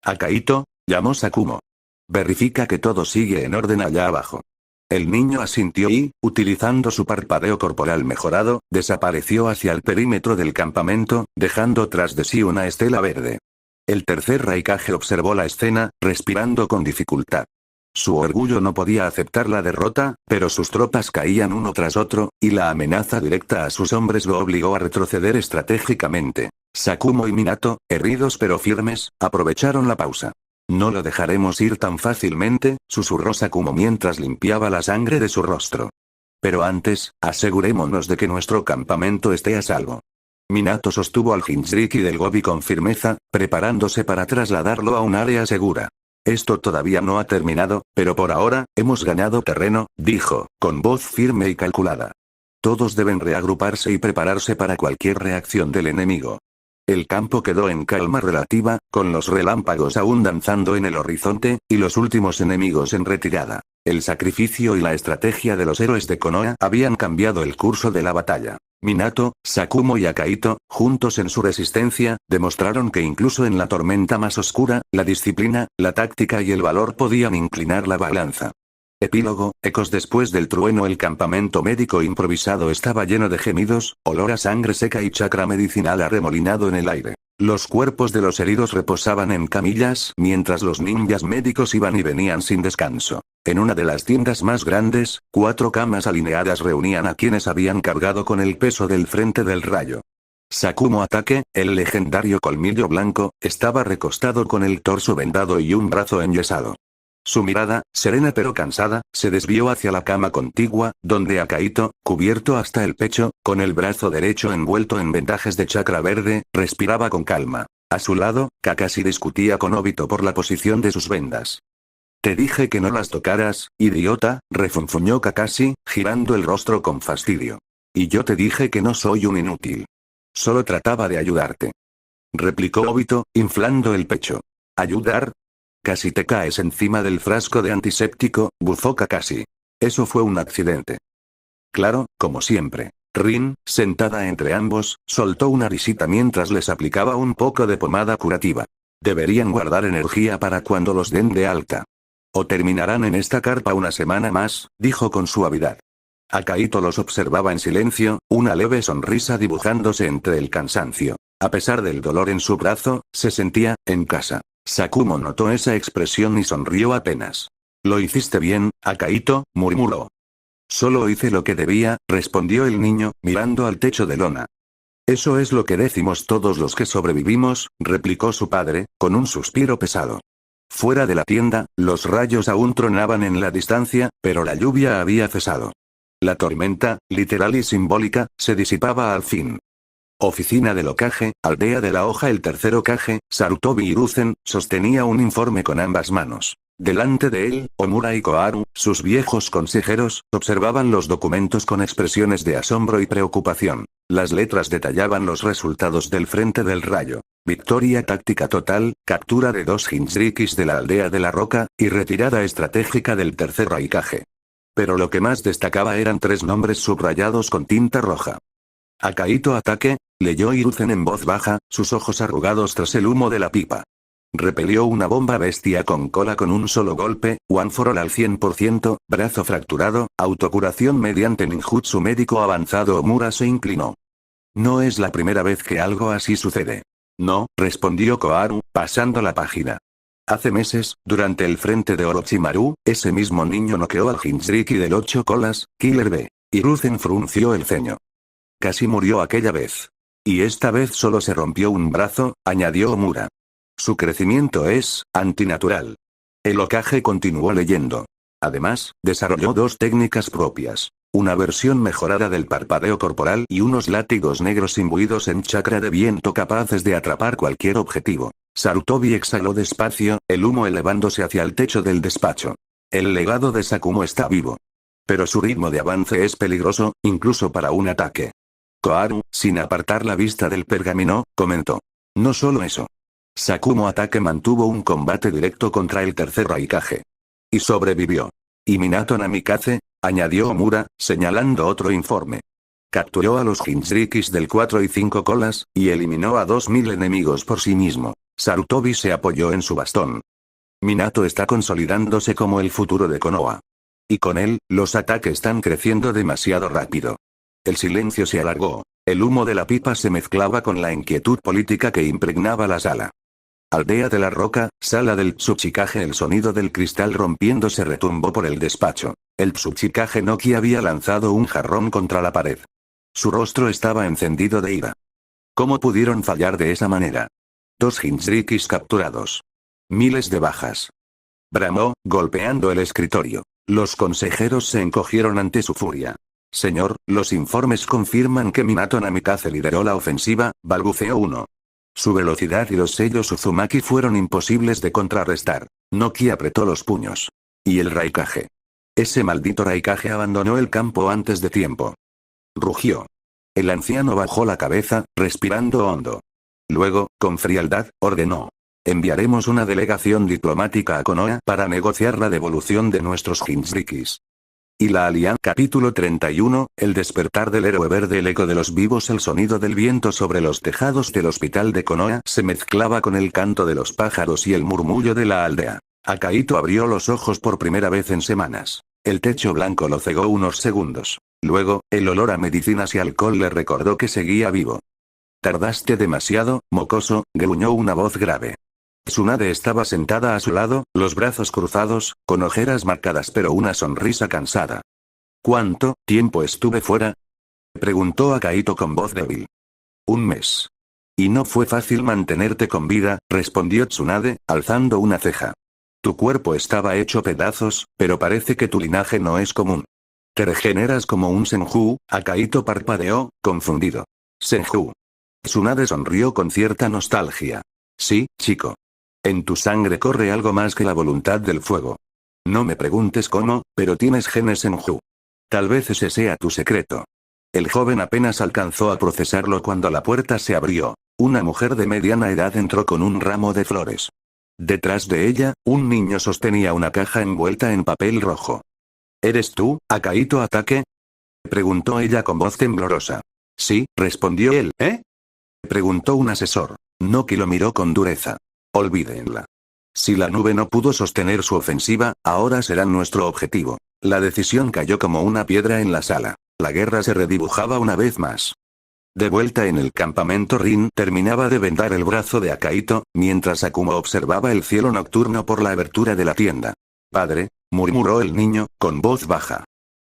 Akaito, llamó Sakumo. Verifica que todo sigue en orden allá abajo. El niño asintió y, utilizando su parpadeo corporal mejorado, desapareció hacia el perímetro del campamento, dejando tras de sí una estela verde. El tercer Raikage observó la escena, respirando con dificultad. Su orgullo no podía aceptar la derrota, pero sus tropas caían uno tras otro, y la amenaza directa a sus hombres lo obligó a retroceder estratégicamente. Sakumo y Minato, heridos pero firmes, aprovecharon la pausa. No lo dejaremos ir tan fácilmente, susurró Sakumo mientras limpiaba la sangre de su rostro. Pero antes, asegurémonos de que nuestro campamento esté a salvo. Minato sostuvo al Jinchuriki del Gobi con firmeza, preparándose para trasladarlo a un área segura. Esto todavía no ha terminado, pero por ahora, hemos ganado terreno, dijo, con voz firme y calculada. Todos deben reagruparse y prepararse para cualquier reacción del enemigo. El campo quedó en calma relativa, con los relámpagos aún danzando en el horizonte, y los últimos enemigos en retirada. El sacrificio y la estrategia de los héroes de Konoha habían cambiado el curso de la batalla. Minato, Sakumo y Akaito, juntos en su resistencia, demostraron que incluso en la tormenta más oscura, la disciplina, la táctica y el valor podían inclinar la balanza. Epílogo, ecos después del trueno. El campamento médico improvisado estaba lleno de gemidos, olor a sangre seca y chakra medicinal arremolinado en el aire. Los cuerpos de los heridos reposaban en camillas mientras los ninjas médicos iban y venían sin descanso. En una de las tiendas más grandes, 4 camas alineadas reunían a quienes habían cargado con el peso del frente del rayo. Sakumo Atake, el legendario colmillo blanco, estaba recostado con el torso vendado y un brazo enyesado. Su mirada, serena pero cansada, se desvió hacia la cama contigua, donde Akaito, cubierto hasta el pecho, con el brazo derecho envuelto en vendajes de chakra verde, respiraba con calma. A su lado, Kakashi discutía con Obito por la posición de sus vendas. Te dije que no las tocaras, idiota, refunfuñó Kakashi, girando el rostro con fastidio. Y yo te dije que no soy un inútil. Solo trataba de ayudarte. Replicó Obito, inflando el pecho. ¿Ayudar? Casi te caes encima del frasco de antiséptico, bufó Kakashi. Eso fue un accidente. Claro, como siempre. Rin, sentada entre ambos, soltó una risita mientras les aplicaba un poco de pomada curativa. Deberían guardar energía para cuando los den de alta. O terminarán en esta carpa una semana más, dijo con suavidad. Akaito los observaba en silencio, una leve sonrisa dibujándose entre el cansancio. A pesar del dolor en su brazo, se sentía, en casa. Sakumo notó esa expresión y sonrió apenas. Lo hiciste bien, Akaito, murmuró. Solo hice lo que debía, respondió el niño, mirando al techo de lona. Eso es lo que decimos todos los que sobrevivimos, replicó su padre, con un suspiro pesado. Fuera de la tienda, los rayos aún tronaban en la distancia, pero la lluvia había cesado. La tormenta, literal y simbólica, se disipaba al fin. Oficina del Hokage, aldea de la hoja. El tercer Hokage, Sarutobi Hiruzen, sostenía un informe con ambas manos. Delante de él, Omura y Koharu, sus viejos consejeros, observaban los documentos con expresiones de asombro y preocupación. Las letras detallaban los resultados del frente del rayo. Victoria táctica total, captura de 2 Jinchurikis de la aldea de la roca, y retirada estratégica del tercer Raikage. Pero lo que más destacaba eran 3 nombres subrayados con tinta roja. Akaito Atake, leyó Hiruzen en voz baja, sus ojos arrugados tras el humo de la pipa. Repelió una bomba bestia con cola con un solo golpe, One for All al 100%, brazo fracturado, autocuración mediante ninjutsu médico avanzado. Omura se inclinó. No es la primera vez que algo así sucede. No, respondió Koharu, pasando la página. Hace meses, durante el frente de Orochimaru, ese mismo niño noqueó al Jinchuriki del 8 colas, Killer B. Hiruzen frunció el ceño. Casi murió aquella vez. Y esta vez solo se rompió un brazo, añadió Omura. Su crecimiento es antinatural. El Hokage continuó leyendo. Además, desarrolló 2 técnicas propias. Una versión mejorada del parpadeo corporal y unos látigos negros imbuidos en chakra de viento capaces de atrapar cualquier objetivo. Sarutobi exhaló despacio, el humo elevándose hacia el techo del despacho. El legado de Sakumo está vivo. Pero su ritmo de avance es peligroso, incluso para un ataque. Koharu, sin apartar la vista del pergamino, comentó. No solo eso. Sakumo Atake mantuvo un combate directo contra el tercer Raikage. Y sobrevivió. Y Minato Namikaze, añadió Omura, señalando otro informe. Capturó a los Jinchurikis del 4 y 5 colas, y eliminó a 2000 enemigos por sí mismo. Sarutobi se apoyó en su bastón. Minato está consolidándose como el futuro de Konoha. Y con él, los ataques están creciendo demasiado rápido. El silencio se alargó. El humo de la pipa se mezclaba con la inquietud política que impregnaba la sala. Aldea de la Roca, sala del Tsuchikage. El sonido del cristal rompiéndose retumbó por el despacho. El Tsuchikage Noki había lanzado un jarrón contra la pared. Su rostro estaba encendido de ira. ¿Cómo pudieron fallar de esa manera? 2 Jinchurikis capturados. Miles de bajas. Bramó, golpeando el escritorio. Los consejeros se encogieron ante su furia. Señor, los informes confirman que Minato Namikaze lideró la ofensiva, balbuceó uno. Su velocidad y los sellos Uzumaki fueron imposibles de contrarrestar. Noki apretó los puños. ¿Y el Raikage? Ese maldito Raikage abandonó el campo antes de tiempo. Rugió. El anciano bajó la cabeza, respirando hondo. Luego, con frialdad, ordenó. Enviaremos una delegación diplomática a Konoha para negociar la devolución de nuestros Jinchurikis. Y la alianza. Capítulo 31, el despertar del héroe verde. El eco de los vivos. El sonido del viento sobre los tejados del hospital de Konoha se mezclaba con el canto de los pájaros y el murmullo de la aldea. Akahito abrió los ojos por primera vez en semanas. El techo blanco lo cegó unos segundos. Luego, el olor a medicinas y alcohol le recordó que seguía vivo. Tardaste demasiado, mocoso, gruñó una voz grave. Tsunade estaba sentada a su lado, los brazos cruzados, con ojeras marcadas pero una sonrisa cansada. ¿Cuánto tiempo estuve fuera? Preguntó Akahito con voz débil. 1 mes. Y no fue fácil mantenerte con vida, respondió Tsunade, alzando una ceja. Tu cuerpo estaba hecho pedazos, pero parece que tu linaje no es común. Te regeneras como un Senju. Akahito parpadeó, confundido. Senju. Tsunade sonrió con cierta nostalgia. Sí, chico. En tu sangre corre algo más que la voluntad del fuego. No me preguntes cómo, pero tienes genes Senju. Tal vez ese sea tu secreto. El joven apenas alcanzó a procesarlo cuando la puerta se abrió. Una mujer de mediana edad entró con un ramo de flores. Detrás de ella, un niño sostenía una caja envuelta en papel rojo. ¿Eres tú, Akahito Atake? Preguntó ella con voz temblorosa. Sí, respondió él. Preguntó un asesor. Noki lo miró con dureza. Olvídenla. Si la nube no pudo sostener su ofensiva, ahora será nuestro objetivo. La decisión cayó como una piedra en la sala. La guerra se redibujaba una vez más. De vuelta en el campamento, Rin terminaba de vendar el brazo de Akahito, mientras Akumo observaba el cielo nocturno por la abertura de la tienda. Padre, murmuró el niño, con voz baja.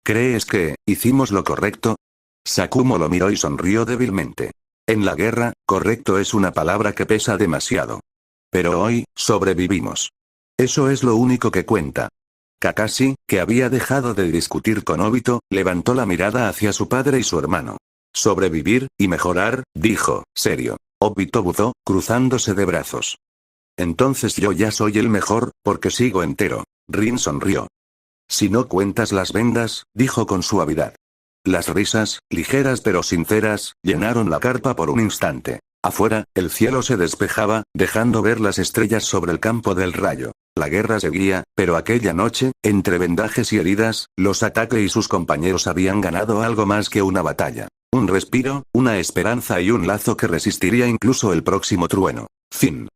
¿Crees que hicimos lo correcto? Sakumo lo miró y sonrió débilmente. En la guerra, correcto es una palabra que pesa demasiado. Pero hoy, sobrevivimos. Eso es lo único que cuenta. Kakashi, que había dejado de discutir con Obito, levantó la mirada hacia su padre y su hermano. Sobrevivir, y mejorar, dijo, serio. Obito buzó, cruzándose de brazos. Entonces yo ya soy el mejor, porque sigo entero. Rin sonrió. Si no cuentas las vendas, dijo con suavidad. Las risas, ligeras pero sinceras, llenaron la carpa por un instante. Afuera, el cielo se despejaba, dejando ver las estrellas sobre el campo del rayo. La guerra seguía, pero aquella noche, entre vendajes y heridas, los Atake y sus compañeros habían ganado algo más que una batalla. Un respiro, una esperanza y un lazo que resistiría incluso el próximo trueno. Fin.